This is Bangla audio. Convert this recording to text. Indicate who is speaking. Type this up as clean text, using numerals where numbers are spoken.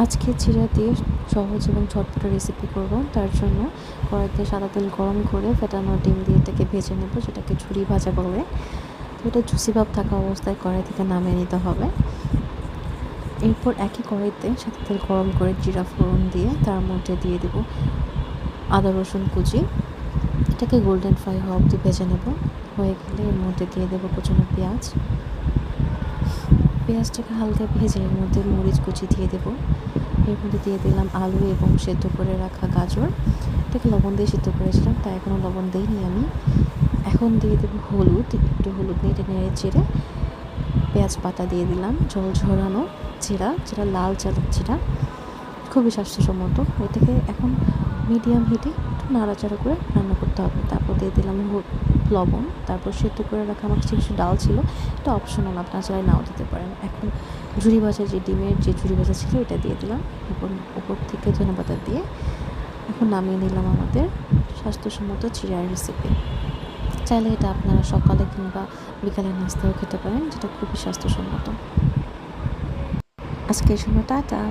Speaker 1: আজকে চিড়া দিয়ে সহজ এবং ঝটপট রেসিপি করব। তার জন্য কড়াইতে সাদা তেল গরম করে ফেটানো ডিম দিয়ে এটাকে ভেজে নেব, যেটাকে ঝুরি ভাজা বলে। তো এটা জুসি ভাব থাকা অবস্থায় কড়াই থেকে নামিয়ে নিতে হবে। এরপর একই কড়াইতে সাদা তেল গরম করে জিরা ফোড়ন দিয়ে তার মধ্যে দিয়ে দেব আদা রসুন কুচি। এটাকে গোল্ডেন ফ্রাই হওয়া অবধি ভেজে নেব। হয়ে গেলে এর মধ্যে দিয়ে দেবো কুচানো পেঁয়াজ। পেঁয়াজটাকে হালকা ভেজে এর মধ্যে মরিচ কুচি দিয়ে দেবো। এর মধ্যে দিয়ে দিলাম আলু এবং সেদ্ধ করে রাখা গাজর। এটাকে লবণ দিয়ে সেদ্ধ করেছিলাম, তাই এখনও লবণ দিইনি আমি। এখন দিয়ে দেবো হলুদ, একটু হলুদ নেড়ে নেড়ে চেড়ে পেঁয়াজ পাতা দিয়ে দিলাম। ঝোল ঝরানো জিরা, যেটা লাল চালের জিরা, খুবই স্বাস্থ্যসম্মত। এটাকে এখন মিডিয়াম হিটে একটু নাড়াচাড়া করে রান্না করতে হবে। তারপর দিয়ে দিলাম লবণ। তারপর সেদ্ধ করে রাখা আমার কিছু ডাল ছিল, এটা অপশনাল, আপনারা চাইলে নাও দিতে পারেন। এখন ঝুরি ভাজা যে ডিমের যে ঝুরি ভাজা ছিল এটা দিয়ে দিলাম। উপর থেকে ধনেপাতা দিয়ে এখন নামিয়ে নিলাম আমাদের স্বাস্থ্যসম্মত চিড়ার রেসিপি। চাইলে এটা আপনারা সকালে কিংবা বিকালের নাস্তাও খেতে পারেন, যেটা খুবই স্বাস্থ্যসম্মত। আজকে এই সময় টাটা।